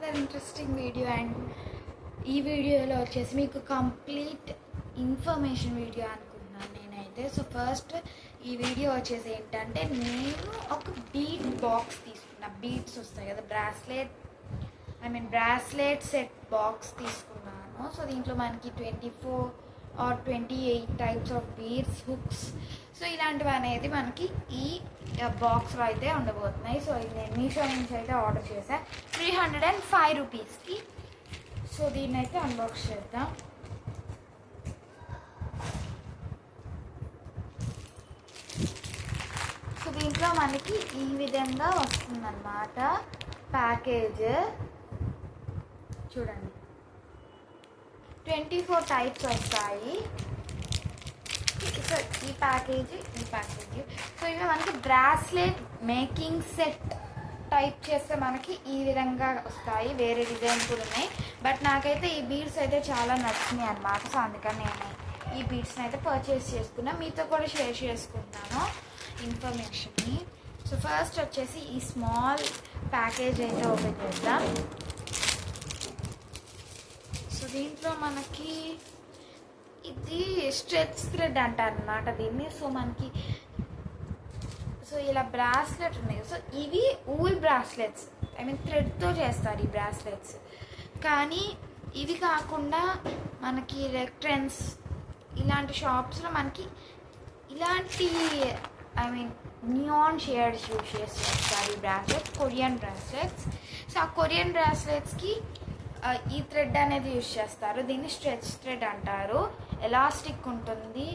Another interesting video. And ఈ వీడియోలో వచ్చేసి మీకు కంప్లీట్ ఇన్ఫర్మేషన్ వీడియో అనుకుంటున్నాను నేనైతే. సో ఫస్ట్ ఈ వీడియో వచ్చేసి ఏంటంటే, నేను ఒక బీట్ బాక్స్ తీసుకున్నా. బీట్స్ వస్తాయి కదా, బ్రాస్లెట్ సెట్ బాక్స్ తీసుకున్నాను. సో దీంట్లో మనకి 24 or 28 types of beads, hooks, so ఇలాంటివి అనేది మనకి ఈ బాక్స్లో అయితే ఉండబోతున్నాయి. సో ఇది నేను మీషో నుంచి అయితే ఆర్డర్ చేశాను 305 రూపీస్కి. సో దీన్ని అయితే అన్బాక్స్ చేద్దాం. సో దీంట్లో మనకి ఈ విధంగా వస్తుందన్నమాట ప్యాకేజ్. చూడండి, 24 టైప్స్ వస్తాయి. సో ఈ ప్యాకేజ్. సో ఇవి మనకి బ్రాస్లెట్ మేకింగ్ సెట్ టైప్ చేస్తే మనకి ఈ విధంగా వస్తాయి. వేరే డిజైన్ కూడా ఉన్నాయి, బట్ నాకైతే ఈ బీడ్స్ అయితే చాలా నచ్చినాయి అన్నమాట. సో అందుకని నేను ఈ బీడ్స్ని అయితే పర్చేస్ చేసుకున్నా, మీతో కూడా షేర్ చేసుకుంటున్నాను ఇన్ఫర్మేషన్ని. సో ఫస్ట్ వచ్చేసి ఈ స్మాల్ ప్యాకేజ్ అయితే ఓపెన్ చేద్దాం. సో దీంట్లో మనకి ఇది స్ట్రెచ్ థ్రెడ్ అంటారు అన్నమాట దీన్ని. సో మనకి ఇలా బ్రాస్లెట్ ఉన్నాయి. సో ఇవి ఊల్ బ్రాస్లెట్స్, థ్రెడ్తో చేస్తారు ఈ బ్రాస్లెట్స్. కానీ ఇవి కాకుండా మనకి ట్రెండ్స్ ఇలాంటి షాప్స్లో మనకి ఇలాంటి నియాన్ షేడ్స్ యూజ్ చేసి చేస్తారు ఈ బ్రాస్లెట్స్, కొరియన్ బ్రాస్లెట్స్. సో ఆ కొరియన్ బ్రాస్లెట్స్కి ఈ థ్రెడ్ అనేది యూజ్ చేస్తారు. దీన్ని స్ట్రెచ్ థ్రెడ్ అంటారు. ఎలాస్టిక్ ఉంటుంది,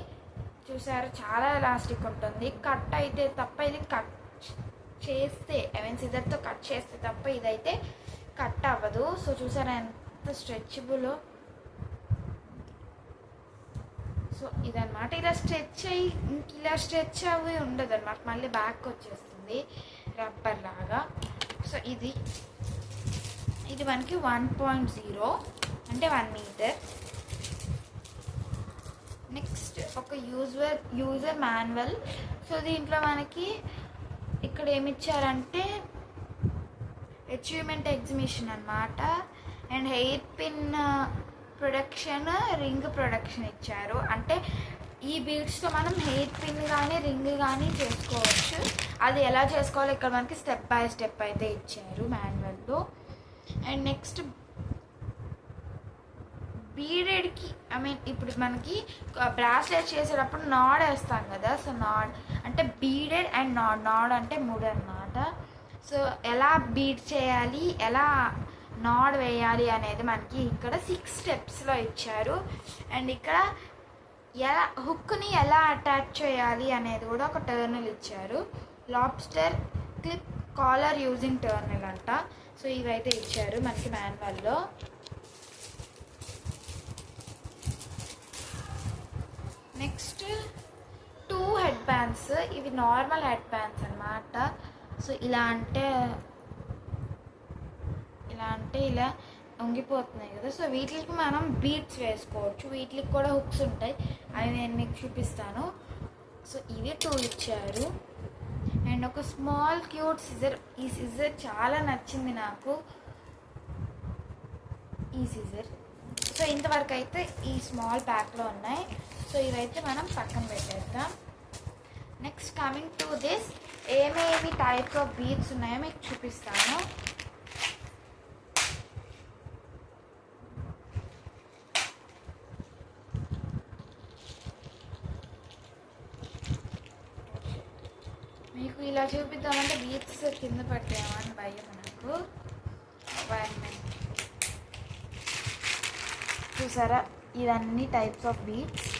చూసారు, చాలా ఎలాస్టిక్ ఉంటుంది. కట్ అయితే తప్ప, ఇది కట్ చేస్తే సిజర్తో కట్ చేస్తే తప్ప ఇదైతే కట్ అవ్వదు. సో చూసారా ఎంత స్ట్రెచబుల్. సో ఇదన్నమాట. ఇలా స్ట్రెచ్ అవి ఉండదు అనమాట, మళ్ళీ బ్యాక్ వచ్చేస్తుంది రబ్బర్ లాగా. సో ఇది మనకి 1.0 అంటే 1 మీటర్. నెక్స్ట్ ఒక యూజర్ మాన్యువల్. సో దీంట్లో మనకి ఇక్కడ ఏమి ఇచ్చారంటే అచీవ్మెంట్ ఎగ్జిబిషన్ అన్నమాట, and hair pin production, ring production ఇచ్చారు. అంటే ఈ బీడ్స్తో మనం హెయిర్ పిన్ కానీ రింగ్ కానీ చేసుకోవచ్చు. అది ఎలా చేసుకోవాలో ఇక్కడ మనకి స్టెప్ బై స్టెప్ అయితే ఇచ్చారు మాన్యువల్లో. అండ్ నెక్స్ట్ బీడెడ్కి ఇప్పుడు మనకి బ్రాస్లెట్ చేసేటప్పుడు నాడ్ వేస్తాం కదా. సో నాడ్ అంటే బీడెడ్ అండ్ నాడ్ అంటే మూడు అన్నమాట. సో ఎలా బీడ్ చేయాలి, ఎలా నాడ్ వేయాలి అనేది మనకి ఇక్కడ 6 స్టెప్స్లో ఇచ్చారు. అండ్ ఇక్కడ ఎలా హుక్ని ఎలా అటాచ్ చేయాలి అనేది కూడా ఒక టర్నల్ ఇచ్చారు. లాబ్స్టర్ క్లిప్ కాలర్ యూజింగ్ టర్నల్ అంట. సో ఇవైతే ఇచ్చారు మనకి మాన్యువల్లో. Next 2 head bands. ఇవి నార్మల్ హెడ్ బ్యాండ్స్ అన్నమాట. సో ఇలా ఇలా వంగిపోతున్నాయి కదా. సో వీటికి మనం బీడ్స్ వేసుకోవచ్చు. వీటికి కూడా హుక్స్ ఉంటాయి, అవి నేను మీకు చూపిస్తాను. సో ఇవి 2 ఇచ్చారు. అండ్ ఒక స్మాల్ క్యూట్ సిజర్. ఈ సిజర్ చాలా నచ్చింది నాకు, ఈ సిజర్. సో ఇంతవరకు అయితే ఈ స్మాల్ ప్యాక్లో ఉన్నాయి. సో ఇవైతే మనం పక్కన పెట్టేద్దాం. నెక్స్ట్ కమింగ్ టు దిస్, ఏమేమి టైప్స్ ఆఫ్ బీడ్స్ ఉన్నాయో మీకు చూపిస్తాను. మీకు ఇలా చూపిద్దామంటే బీడ్స్ కింద పట్టామని భయం నాకు. చూసారా, ఇవన్నీ టైప్స్ ఆఫ్ బీడ్స్.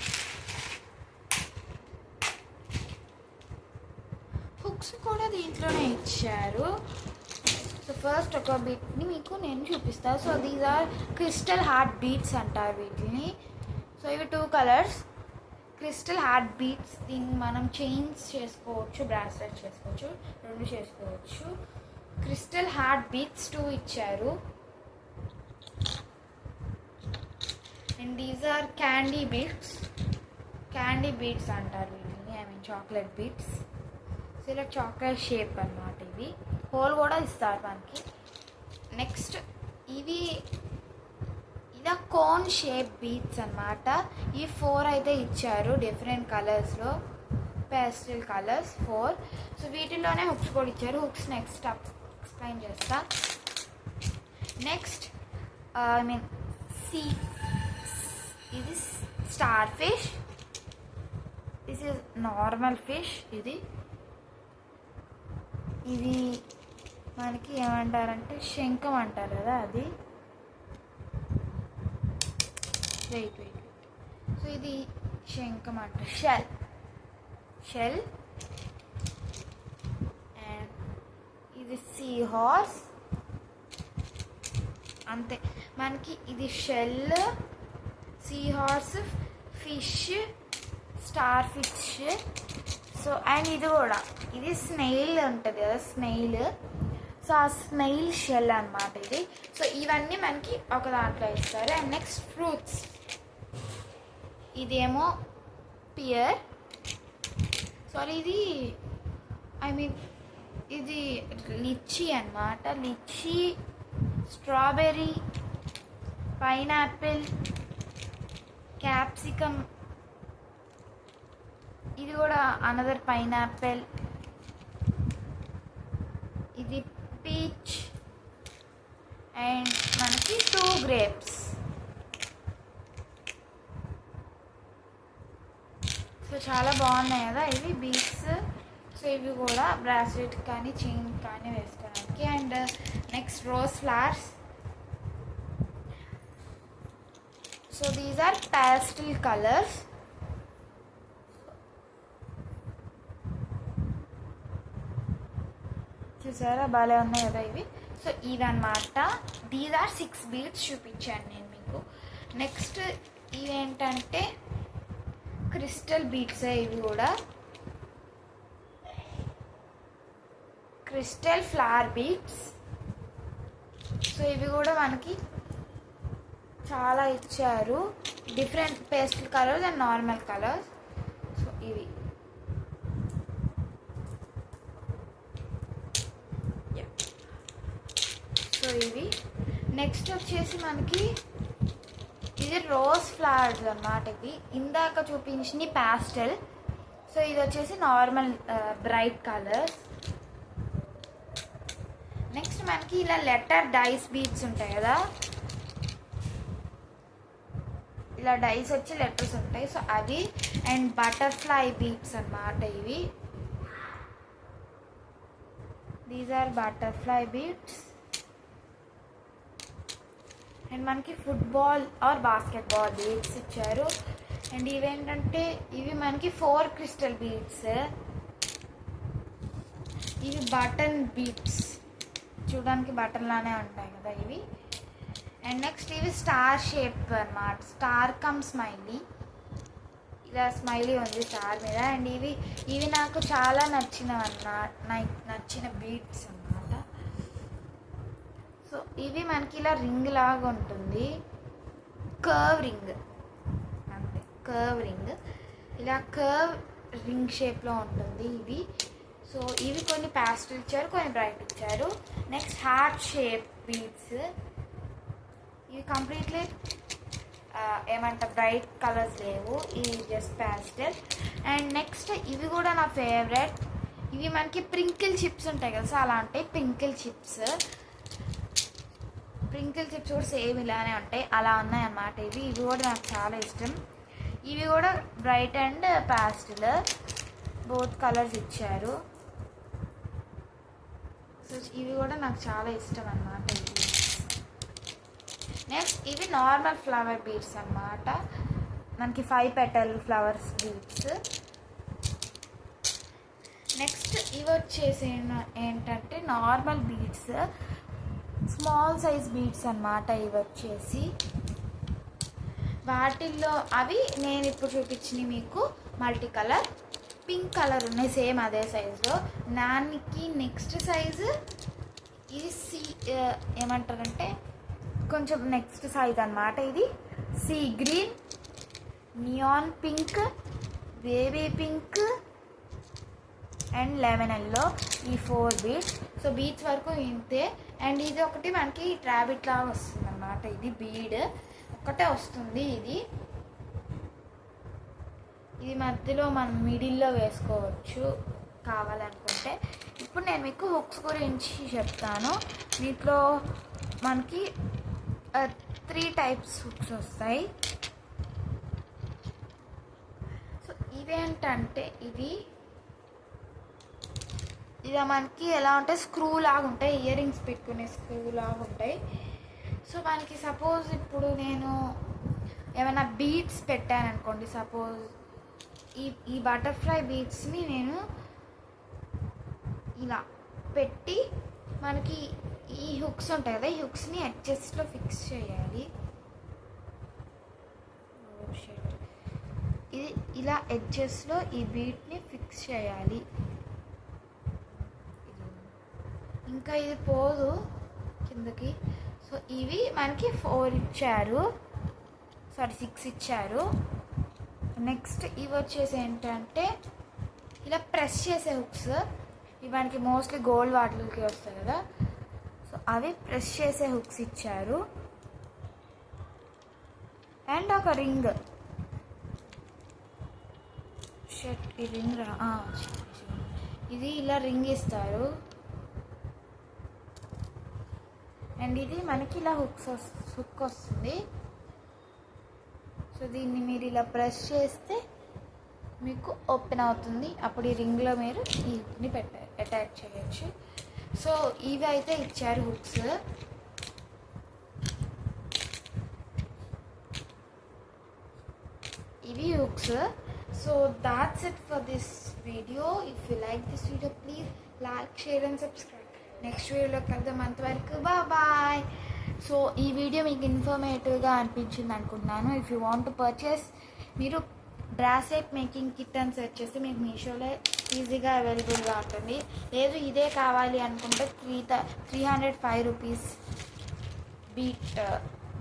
హుక్స్ కూడా దీంట్లోనే ఇచ్చారు. సో ఫస్ట్ ఒక బీట్ని మీకు నేను చూపిస్తాను. So these are crystal heart beads అంటారు వీటిని. సో ఇవి 2 కలర్స్ క్రిస్టల్ హార్ట్ బీడ్స్. దీన్ని మనం చైన్స్ చేసుకోవచ్చు, బ్రాస్లెట్ చేసుకోవచ్చు, 2 చేసుకోవచ్చు. క్రిస్టల్ హార్ట్ బీడ్స్ 2 ఇచ్చారు. And these are candy beads అంటారు వీటిని, చాక్లెట్ బీడ్స్. సో ఇలా చాక్లెట్ షేప్ అన్నమాట. ఇవి హోల్ కూడా ఇస్తారు మనకి. నెక్స్ట్ ఇవి ఇలా కోన్ షేప్ బీట్స్ అన్నమాట. ఈ 4 అయితే ఇచ్చారు డిఫరెంట్ కలర్స్లో, పేస్టల్ కలర్స్ 4. సో వీటిలోనే హుక్స్ కూడా ఇచ్చారు. హుక్స్ నెక్స్ట్ ఎక్స్ప్లెయిన్ చేస్తా. నెక్స్ట్ ఐ మీన్ ఇది star fish, this is normal fish. ఇది మనకి ఏమంటారంటే శంఖం అంటారు కదా, అది. వెయిట్. సో ఇది శంఖం అంటారు, షెల్. అండ్ ఇది సీ హార్స్. అంతే, మనకి ఇది shell, sea horse, fish, star fish. So and ఇది స్నెయిల్ ఉంటుంది కదా, స్నెయిల్. సో ఆ స్నెయిల్ షెల్ అన్నమాట ఇది. సో ఇవన్నీ మనకి ఒక దాంట్లో ఇస్తారు. అండ్ నెక్స్ట్ ఫ్రూట్స్, ఇదేమో పియర్, సారీ ఇది ఐ మీన్ ఇది లిచ్చీ అన్నమాట. లిచ్చీ, స్ట్రాబెర్రీ, పైనాపిల్, క్యాప్సికమ్, ఇది కూడా అనదర్ పైనాపిల్, ఇది పీచ్, అండ్ మనకి 2 గ్రేప్స్. సో చాలా బాగున్నాయి కదా ఇవి బీడ్స్. సో ఇవి కూడా బ్రాస్లెట్ కానీ చైన్ కానీ వేసుకోవడానికి. And next rose flowers. So these are pastel colours. చూసారా భలే ఉన్నాయి కదా ఇవి. సో ఇదన్నమాట. దీస్ ఆర్ 6 బీడ్స్ చూపించాను నేను మీకు. నెక్స్ట్ ఇవేంటంటే క్రిస్టల్ బీడ్స్. ఇవి కూడా క్రిస్టల్ ఫ్లవర్ బీడ్స్. సో ఇవి కూడా మనకి చాలా ఇచ్చారు, different pastel colours and normal colours. So ఇవి నెక్స్ట్ వచ్చేసి మనకి ఇది రోజ్ ఫ్లవర్స్ అన్నమాట. ఇవి ఇందాక చూపించింది పాస్టల్. సో ఇది వచ్చేసి నార్మల్ బ్రైట్ కలర్స్. నెక్స్ట్ మనకి ఇలా లెటర్ డైస్ బీడ్స్ ఉంటాయి కదా, ఇలా డైస్ వచ్చి లెటర్స్ ఉంటాయి. సో అవి అండ్ బటర్ఫ్లై బీడ్స్ అన్నమాట ఇవి. These are butterfly beads. And మనకి ఫుట్బాల్ ఆర్ బాస్కెట్బాల్ బీడ్స్ ఇచ్చారు. అండ్ ఇవేంటంటే ఇవి మనకి 4 క్రిస్టల్ బీడ్స్. ఇవి బటన్ బీడ్స్, చూడడానికి బటన్ లానే ఉంటాయి కదా ఇవి. అండ్ నెక్స్ట్ ఇవి స్టార్ షేప్ అన్నమాట, స్టార్ కమ్ స్మైలీ. ఇలా స్మైలీ ఉంది స్టార్ మీద. అండ్ ఇవి నాకు చాలా నచ్చిన బీడ్స్ అన్నమాట. సో ఇవి మనకి ఇలా రింగ్ లాగా ఉంటుంది, కర్వ్ రింగ్, అంతే కర్వ్ రింగ్. ఇలా కర్వ్ రింగ్ షేప్లో ఉంటుంది ఇవి. సో ఇవి కొన్ని పాస్టల్ ఇచ్చారు, కొన్ని బ్రైట్ ఇచ్చారు. Next heart shape beads. ఇవి కంప్లీట్లీ ఏమంటారు బ్రైట్ కలర్స్ లేవు, ఇవి జస్ట్ పాస్టల్. అండ్ నెక్స్ట్ ఇవి కూడా నా ఫేవరెట్. ఇవి మనకి ప్రింకిల్ చిప్స్ ఉంటాయి కదా, సో అలా ఉంటాయి ప్రింకిల్ చిప్స్. ప్రింకిల్ చిప్స్ కూడా సేమ్ ఇలానే ఉంటాయి, అలా ఉన్నాయి అన్నమాట ఇవి. ఇవి కూడా నాకు చాలా ఇష్టం. ఇవి కూడా బ్రైట్ అండ్ పాస్టల్ బోత్ కలర్స్ ఇచ్చారు. సో ఇవి కూడా నాకు చాలా ఇష్టం అన్నమాట ఇవి. నెక్స్ట్ ఇవి నార్మల్ ఫ్లవర్ బీడ్స్ అన్నమాట, మనకి 5 పెటల్ ఫ్లవర్స్ బీడ్స్. నెక్స్ట్ ఇవి వచ్చేసి ఏంటంటే normal beads, small size beads అన్నమాట. ఇవి వచ్చేసి వాటిల్లో అవి నేను ఇప్పుడు చూపించినవి మీకు మల్టీ కలర్ పింక్ కలర్ ఉన్నాయి, సేమ్ అదే సైజులో. దానికి నెక్స్ట్ సైజు ఇది ఏమంటారంటే కొంచెం నెక్స్ట్ సైజ్ అన్నమాట. ఇది sea green, neon pink, baby pink and lemon yellow, ఈ 4 బీడ్స్. సో బీడ్స్ వరకు ఇంతే. అండ్ ఇది ఒకటి మనకి ట్రాబిట్ లాగా వస్తుంది అన్నమాట. ఇది బీడ్ ఒకటే వస్తుంది. ఇది మధ్యలో మనం మిడిల్లో వేసుకోవచ్చు కావాలనుకుంటే. ఇప్పుడు నేను మీకు హుక్స్ గురించి చెప్తాను. దీంట్లో మనకి 3 టైప్స్ హుక్స్ వస్తాయి. సో ఇవేంటంటే ఇది మనకి ఎలా ఉంటాయి, స్క్రూ లాగా ఉంటాయి, ఇయర్ రింగ్స్ పెట్టుకునే స్క్రూ లాగా ఉంటాయి. సో మనకి సపోజ్ ఇప్పుడు నేను ఏమైనా బీడ్స్ పెట్టాను అనుకోండి, సపోజ్ ఈ బటర్ఫ్లై బీడ్స్ని నేను ఇలా పెట్టి మనకి ఈ హుక్స్ ఉంటాయి కదా, ఈ హుక్స్ని అడ్జస్ట్లో ఫిక్స్ చేయాలి. ఇది ఇలా ఎడ్జెస్లో ఈ బీట్ని ఫిక్స్ చేయాలి. ఇంకా ఇది పోదు కిందకి. సో ఇవి మనకి 4 ఇచ్చారు, 6 ఇచ్చారు. నెక్స్ట్ ఇవి వచ్చేసి ఏంటంటే ఇలా ప్రెస్ చేసే హుక్స్. ఇవి మనకి మోస్ట్లీ గోల్డ్ వాటికి వస్తాయి కదా, సో అవి ప్రెస్ చేసే హుక్స్ ఇచ్చారు. అండ్ ఒక రింగ్, ఈ రింగ్ ఇది ఇలా రింగ్ ఇస్తారు. అండ్ ఇది మనకి ఇలా హుక్ వస్తుంది. సో దీన్ని మీరు ఇలా ప్రెస్ చేస్తే మీకు ఓపెన్ అవుతుంది. అప్పుడు ఈ రింగ్లో మీరు ఈ హుక్ని అటాచ్ చేయొచ్చు. సో ఇవి అయితే ఇచ్చారు హుక్స్. ఇవి hooks. So that's it for this video. If you like this video please like, share and subscribe. Next వీడియోలో కలుద్దాం. అంతవరకు బాయ్. సో ఈ వీడియో మీకు ఇన్ఫర్మేటివ్గా అనిపించింది అనుకుంటున్నాను. If you want to purchase, మీరు బ్రాస్లెట్ మేకింగ్ కిట్ అని సెర్చ్ చేస్తే మీకు మీషోలో ఈజీగా అవైలబుల్గా ఉంటుంది. లేదు ఇదే కావాలి అనుకుంటే 305 రూపీస్ బీట్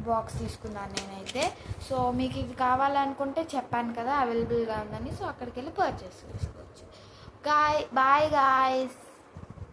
బాక్స్ తీసుకున్నాను నేనైతే. సో మీకు ఇది కావాలనుకుంటే చెప్పాను కదా అవైలబుల్గా ఉందని, సో అక్కడికి వెళ్ళి పర్చేస్ చేసుకోవచ్చు. Bye guys.